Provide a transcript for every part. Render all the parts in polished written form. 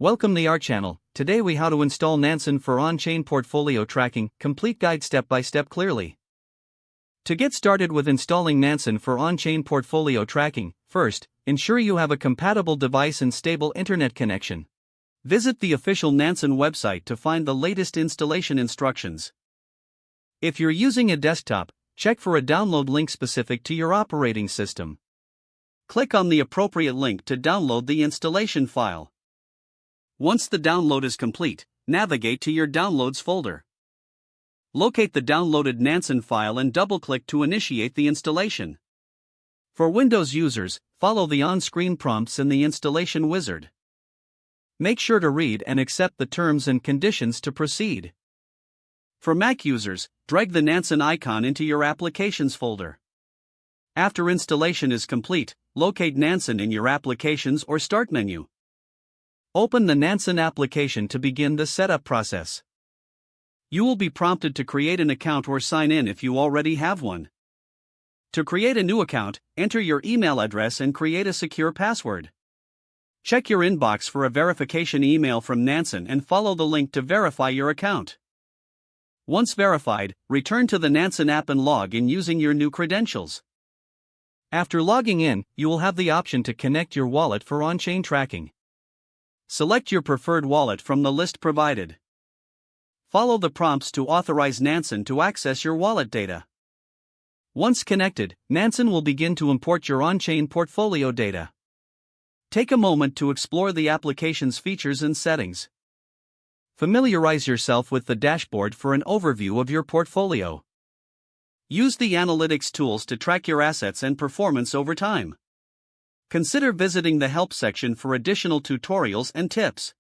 Welcome to our channel. Today we how to install Nansen for on-chain portfolio tracking, complete guide step by step clearly. To get started with installing Nansen for on-chain portfolio tracking, first, ensure you have a compatible device and stable internet connection. Visit the official Nansen website to find the latest installation instructions. If you're using a desktop, check for a download link specific to your operating system. Click on the appropriate link to download the installation file. Once the download is complete, navigate to your Downloads folder. Locate the downloaded Nansen file and double-click to initiate the installation. For Windows users, follow the on-screen prompts in the installation wizard. Make sure to read and accept the terms and conditions to proceed. For Mac users, drag the Nansen icon into your Applications folder. After installation is complete, locate Nansen in your Applications or Start menu. Open the Nansen application to begin the setup process. You will be prompted to create an account or sign in if you already have one. To create a new account, enter your email address and create a secure password. Check your inbox for a verification email from Nansen and follow the link to verify your account. Once verified, return to the Nansen app and log in using your new credentials. After logging in, you will have the option to connect your wallet for on-chain tracking. Select your preferred wallet from the list provided. Follow the prompts to authorize Nansen to access your wallet data. Once connected, Nansen will begin to import your on-chain portfolio data. Take a moment to explore the application's features and settings. Familiarize yourself with the dashboard for an overview of your portfolio. Use the analytics tools to track your assets and performance over time. Consider visiting the help section for additional tutorials and tips.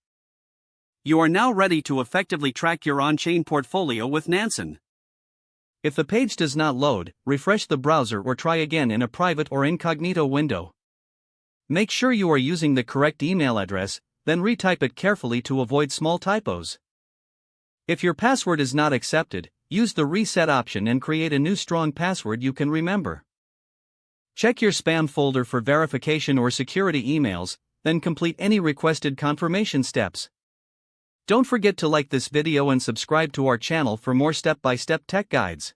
You are now ready to effectively track your on-chain portfolio with Nansen. If the page does not load, refresh the browser or try again in a private or incognito window. Make sure you are using the correct email address, then retype it carefully to avoid small typos. If your password is not accepted, use the reset option and create a new strong password you can remember. Check your spam folder for verification or security emails, then complete any requested confirmation steps. Don't forget to like this video and subscribe to our channel for more step-by-step tech guides.